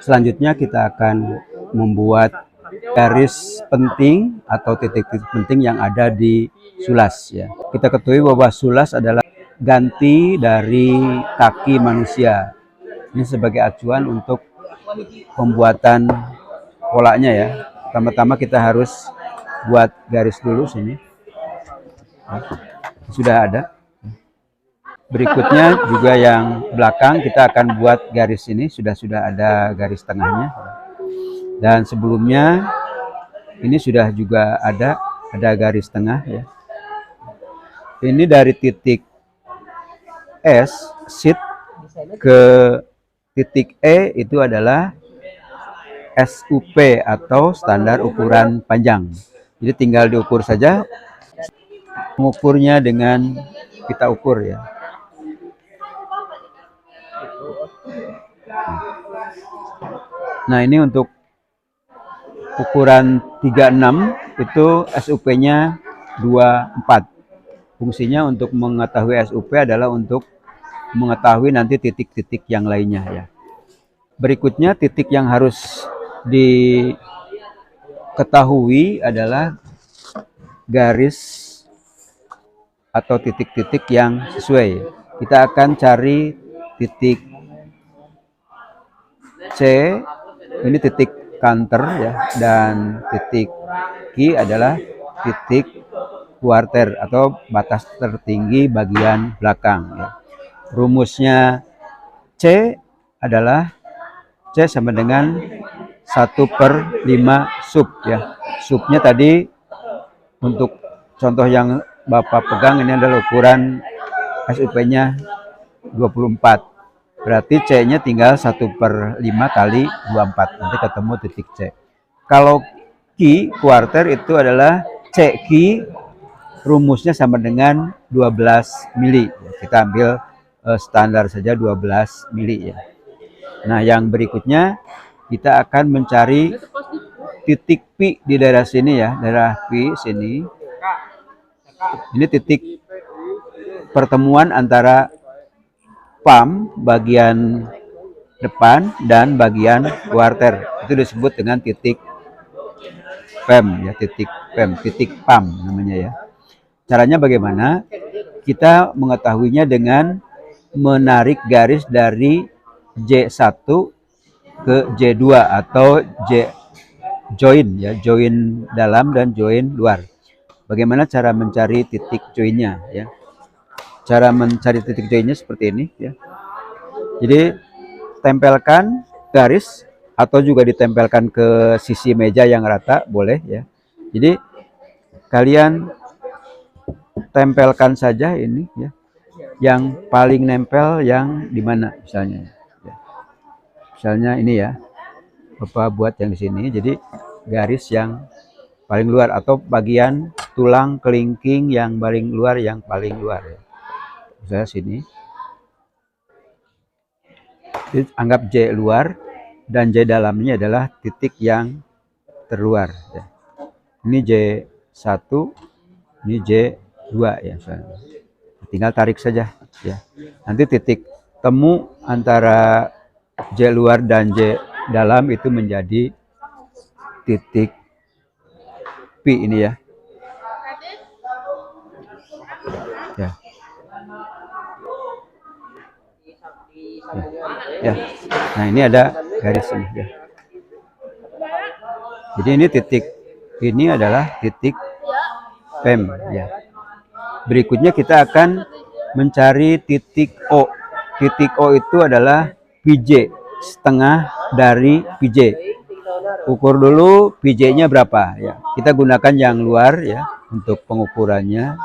Selanjutnya kita akan membuat garis penting atau titik-titik penting yang ada di sulas ya. Kita ketahui bahwa sulas adalah ganti dari kaki manusia. Ini sebagai acuan untuk pembuatan polanya ya. Pertama-tama kita harus buat garis dulu sini. Sudah ada. Berikutnya juga yang belakang kita akan buat garis ini, sudah ada garis tengahnya. Dan sebelumnya ini sudah juga ada garis tengah ya. Ini dari titik S sheet ke titik E itu adalah SUP atau standar ukuran panjang. Jadi tinggal diukur saja, mengukurnya dengan kita ukur ya. Nah ini untuk ukuran 36 itu SUP-nya 24. Fungsinya untuk mengetahui SUP adalah untuk mengetahui nanti titik-titik yang lainnya ya. Berikutnya titik yang harus diketahui adalah garis atau titik-titik yang sesuai. Kita akan cari titik C, ini titik counter ya, dan titik Q adalah titik kuarter atau batas tertinggi bagian belakang ya. Rumusnya C adalah C sama dengan 1/5 sub ya. Subnya tadi untuk contoh yang Bapak pegang ini adalah ukuran SUP-nya 24. Berarti C-nya tinggal 1/5 kali 24. Nanti ketemu titik C. Kalau Q, kuarter itu adalah CQ, rumusnya sama dengan 12 mili. Kita ambil standar saja 12 mili ya. Nah, yang berikutnya kita akan mencari titik P di daerah sini ya, daerah P sini. Ini titik pertemuan antara pam bagian depan dan bagian kuarter. Itu disebut dengan titik PEM ya, titik PEM, titik pam namanya ya. Caranya bagaimana? Kita mengetahuinya dengan menarik garis dari J1 ke J2 atau join ya, join dalam dan join luar. Bagaimana cara mencari titik joinnya ya? Cara mencari titik joinnya seperti ini ya. Jadi tempelkan garis atau juga ditempelkan ke sisi meja yang rata boleh ya. Jadi kalian tempelkan saja ini ya. Yang paling nempel yang di mana misalnya ya. Misalnya ini ya. Bapak buat yang di sini. Jadi garis yang paling luar atau bagian tulang kelingking yang paling luar ya. Misalnya sini. Jadi, anggap J luar dan J dalamnya adalah titik yang terluar ya. Ini J1, ini J2 ya misalnya. Tinggal tarik saja ya. Nanti titik temu antara J luar dan J dalam itu menjadi titik P ini ya. Ya. Ya. Nah, ini ada garis ini ya. Jadi ini titik ini adalah titik PEM ya. Berikutnya kita akan mencari titik O. Titik O itu adalah PJ, setengah dari PJ. Ukur dulu PJ-nya berapa ya. Kita gunakan yang luar ya untuk pengukurannya.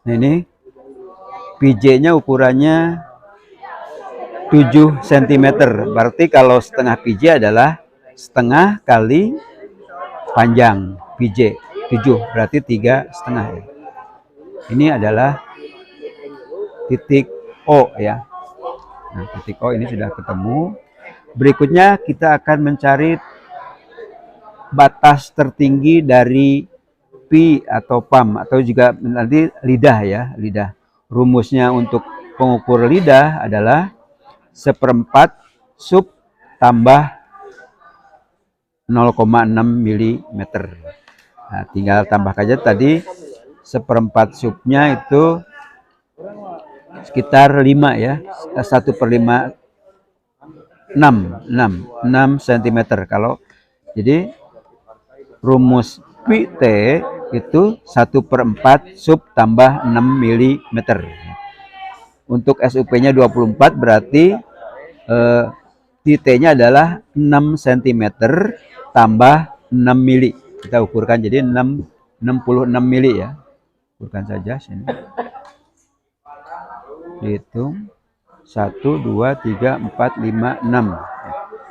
Ini PJ-nya ukurannya 7 cm. Berarti kalau setengah PJ adalah setengah kali panjang PJ 7, berarti 3,5 ya. Ini adalah titik O ya. Nah, titik O ini sudah ketemu. Berikutnya kita akan mencari batas tertinggi dari P atau PAM atau juga nanti lidah ya, lidah. Rumusnya untuk pengukur lidah adalah 1/4 sub tambah 0,6 mm. Nah, tinggal tambah aja tadi 1/4 subnya itu sekitar 5 ya, 1/5 6 cm. Kalau jadi rumus pi T itu 1/4 sub tambah 6 mm. Untuk SUP-nya 24 berarti T-nya adalah 6 cm tambah 6 mili. Kita ukurkan jadi 66 mili ya. Ukurkan saja sini. Dihitung 1, 2, 3, 4, 5, 6.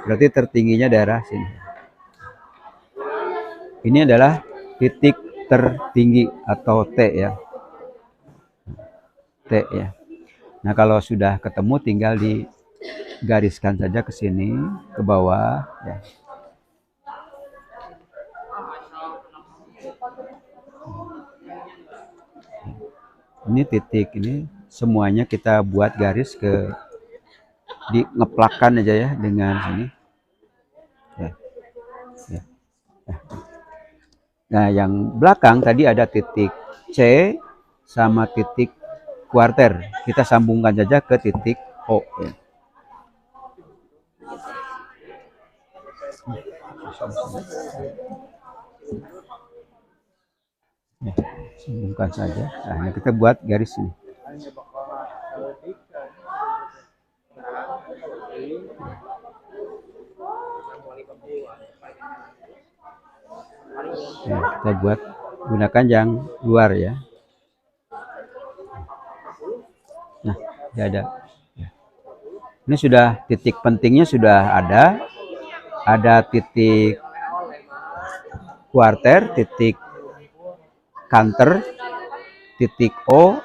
Berarti tertingginya daerah sini. Ini adalah titik tertinggi atau T ya. T ya. Nah, kalau sudah ketemu tinggal digariskan saja ke sini, ke bawah ya. Ini titik ini semuanya kita buat garis ke ngeplakkan aja ya dengan sini. Ya. Ya. Ya. Nah, yang belakang tadi ada titik C sama titik kuarter. Kita sambungkan saja ke titik O. Ya. Ya, sambungkan saja. Nah, kita buat garis ini. Ya, kita buat gunakan yang luar ya. Nah, tidak ada. Ya. Ini sudah titik pentingnya sudah ada. Ada titik kuarter, titik kanter, titik O.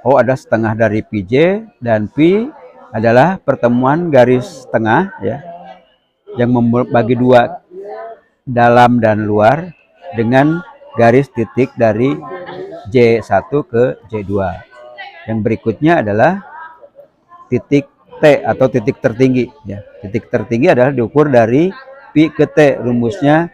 O ada setengah dari PJ dan P adalah pertemuan garis tengah ya, yang membagi dua dalam dan luar dengan garis titik dari J1 ke J2. Yang berikutnya adalah titik T atau titik tertinggi ya. Titik tertinggi adalah diukur dari Pi ke T. Rumusnya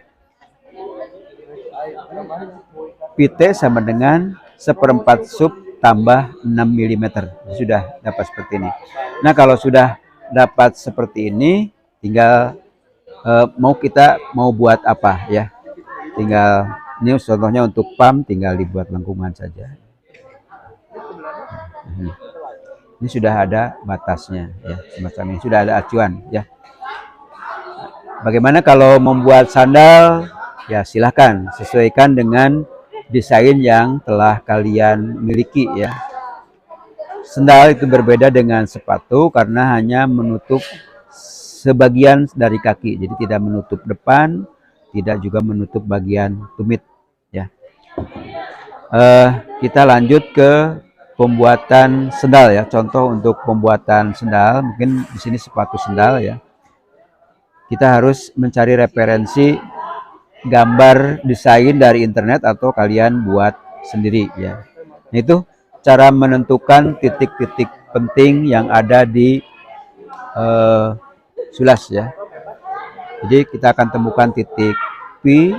Pt sama dengan 1/4 sub tambah 6 mm. Sudah dapat seperti ini. Nah, kalau sudah dapat seperti ini, tinggal kita mau buat apa ya. Tinggal ini contohnya untuk PAM, tinggal dibuat lengkungan saja. Ini sudah ada batasnya ya, semacam ini sudah ada acuan ya. Bagaimana kalau membuat sandal? Ya silahkan sesuaikan dengan desain yang telah kalian miliki ya. Sandal itu berbeda dengan sepatu karena hanya menutup sebagian dari kaki, jadi tidak menutup depan, tidak juga menutup bagian tumit ya. Kita lanjut ke pembuatan sandal ya. Contoh untuk pembuatan sandal, mungkin di sini sepatu sandal ya. Kita harus mencari referensi gambar desain dari internet atau kalian buat sendiri ya. Nah, itu cara menentukan titik-titik penting yang ada di sulas ya. Jadi kita akan temukan titik P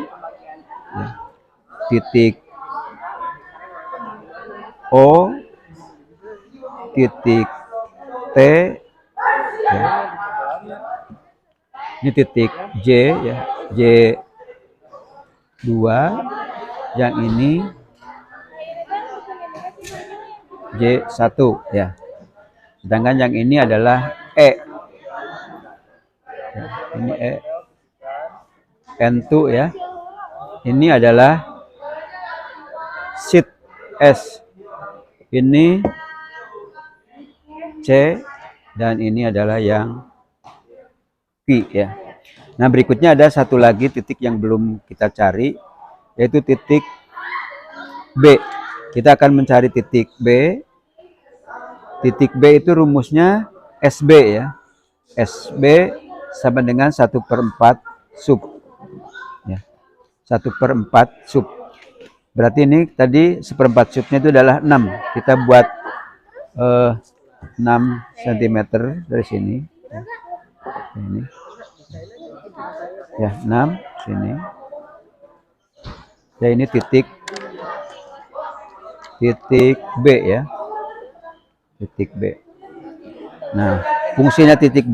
ya, titik O, titik T ya. Ini titik J ya, J2, yang ini J1 ya. Sedangkan yang ini adalah E. Ya, ini E. N2 ya. Ini adalah sheet S. Ini C dan ini adalah yang P ya. Nah, berikutnya ada satu lagi titik yang belum kita cari, yaitu titik B. Kita akan mencari titik B. Titik B itu rumusnya SB ya. SB sama dengan 1/4 sub. Ya. 1/4 sub. Berarti ini tadi 1/4 subnya itu adalah 6. Kita buat 6 cm dari sini. Ini. Ya, 6 sini. Ya, ini titik B ya. Titik B. Nah, fungsinya titik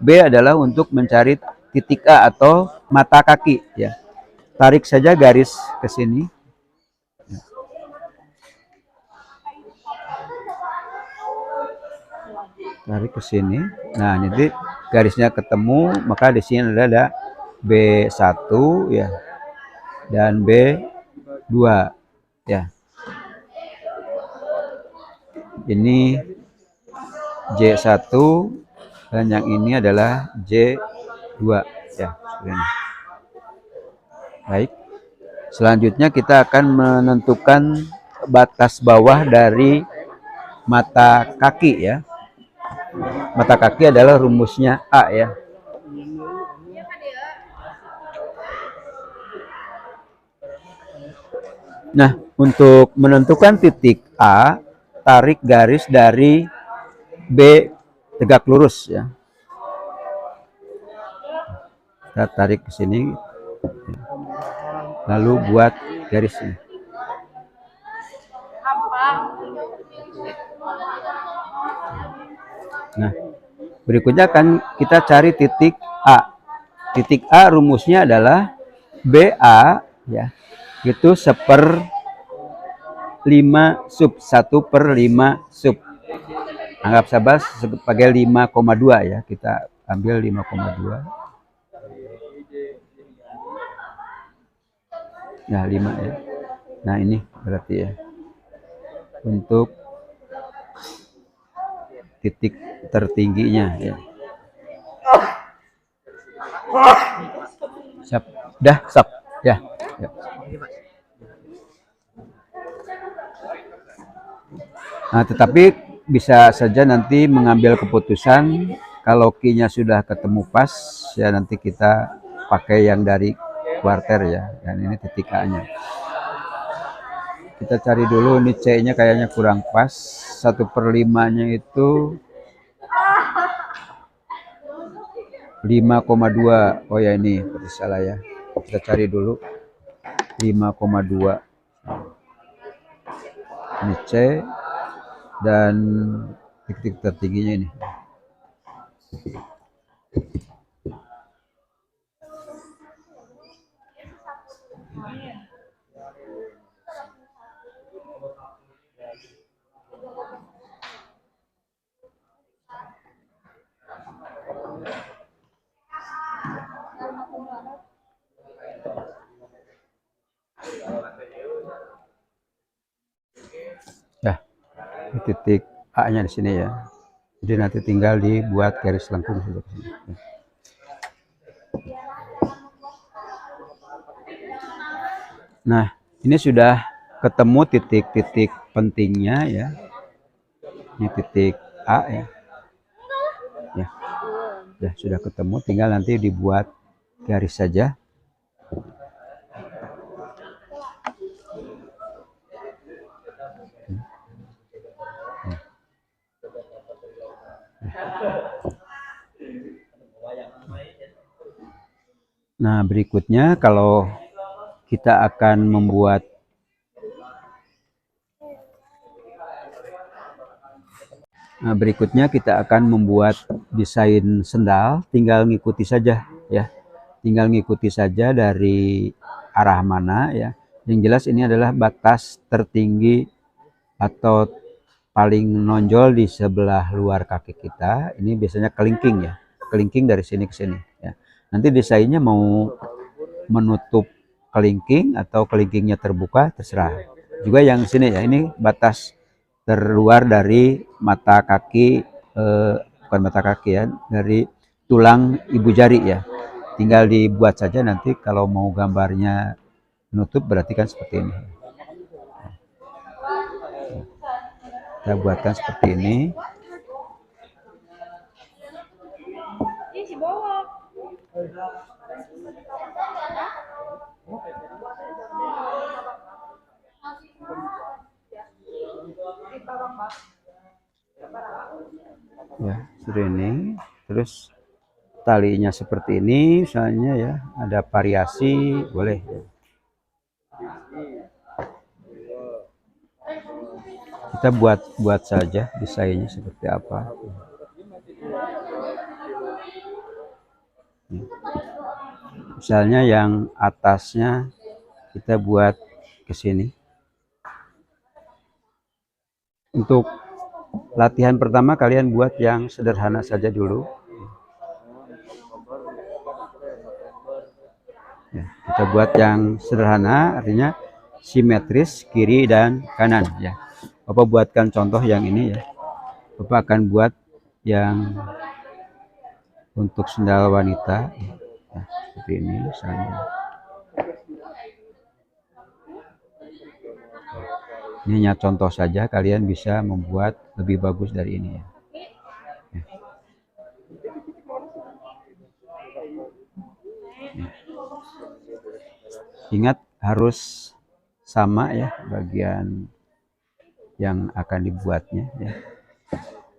B adalah untuk mencari titik A atau mata kaki ya. Tarik saja garis ke sini. Tarik ke sini. Nah, nanti garisnya ketemu, maka di sini ada B1 ya. Dan B2 ya. Ini J1 dan yang ini adalah J2 ya. Ini. Baik. Selanjutnya kita akan menentukan batas bawah dari mata kaki ya. Mata kaki adalah rumusnya A ya. Nah, untuk menentukan titik A, tarik garis dari B tegak lurus ya. Kita tarik ke sini. Lalu buat garis ini. Nah, berikutnya akan kita cari titik A. Titik A rumusnya adalah BA ya. Itu 1/5 sub. Anggap saja sebagai 5,2 ya. Kita ambil 5,2. Nah, 5 ya. Nah, ini berarti ya. Untuk titik tertingginya ya. Siap. Dah, siap. Ya. Ya. Nah, tetapi bisa saja nanti mengambil keputusan kalau key-nya sudah ketemu pas ya, nanti kita pakai yang dari kuarter ya. Dan ini titik A-nya. Kita cari dulu, ini C-nya kayaknya kurang pas. 1/5-nya itu 5,2. Oh ya, ini berarti salah ya. Kita cari dulu 5,2. Ini C dan titik tertingginya ini. Ya, titik A-nya di sini ya. Jadi nanti tinggal dibuat garis lengkung saja ke sini. Nah, ini sudah ketemu titik-titik pentingnya ya. Ini titik A ya. Ya, sudah ketemu, tinggal nanti dibuat garis saja. Nah, berikutnya kalau kita akan membuat desain sendal, tinggal ngikuti saja ya. Tinggal ngikuti saja dari arah mana ya. Yang jelas ini adalah batas tertinggi atau paling menonjol di sebelah luar kaki kita. Ini biasanya kelingking ya. Kelingking dari sini ke sini ya. Nanti desainnya mau menutup kelingking atau kelingkingnya terbuka terserah. Juga yang sini ya, ini batas terluar dari mata kaki, bukan mata kaki ya, dari tulang ibu jari ya. Tinggal dibuat saja, nanti kalau mau gambarnya menutup berarti kan seperti ini. Kita buatkan seperti ini. Ya, seperti ini. Terus talinya seperti ini, misalnya ya, ada variasi, boleh. Kita buat saja desainnya seperti apa. Misalnya yang atasnya kita buat ke sini. Untuk latihan pertama kalian buat yang sederhana saja dulu. Ya, kita buat yang sederhana, artinya simetris kiri dan kanan ya. Bapak buatkan contoh yang ini ya. Bapak akan buat yang untuk sendal wanita. Nah, seperti ini misalnya. Ini hanya contoh saja, kalian bisa membuat lebih bagus dari ini ya. Ingat harus sama ya bagian yang akan dibuatnya ya.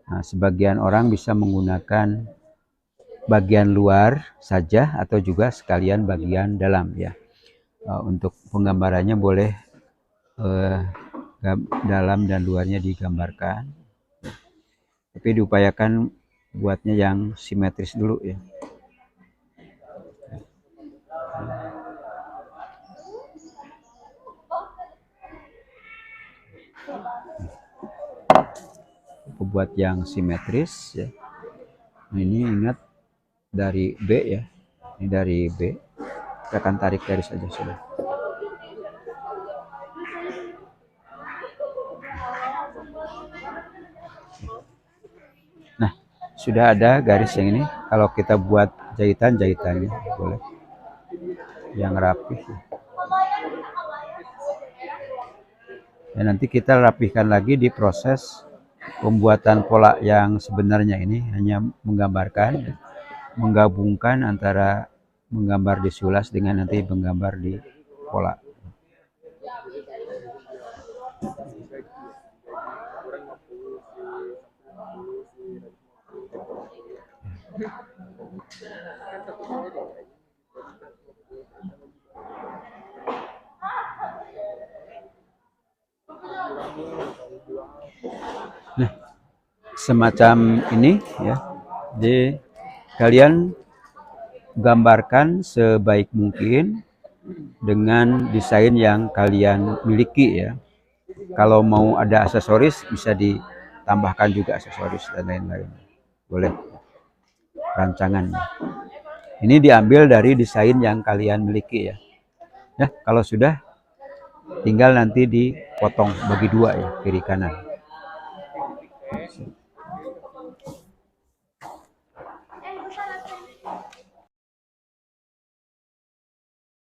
Nah, sebagian orang bisa menggunakan bagian luar saja atau juga sekalian bagian dalam ya. Untuk penggambarannya boleh dalam dan luarnya digambarkan, tapi diupayakan buatnya yang simetris dulu ya. Buat yang simetris ya. Ini ingat dari B ya, ini dari B, kita akan tarik garis saja sudah. Nah, sudah ada garis yang ini. Kalau kita buat jahitannya boleh yang rapih ya. Dan nanti kita rapihkan lagi di proses pembuatan pola yang sebenarnya. Ini hanya menggambarkan, menggabungkan antara menggambar di sulas dengan nanti menggambar di pola. Nah, semacam ini ya. Jadi kalian gambarkan sebaik mungkin dengan desain yang kalian miliki ya. Kalau mau ada aksesoris bisa ditambahkan juga aksesoris dan lain-lain. Boleh rancangannya. Ini diambil dari desain yang kalian miliki ya. Ya, kalau sudah tinggal nanti dipotong bagi dua ya, kiri kanan.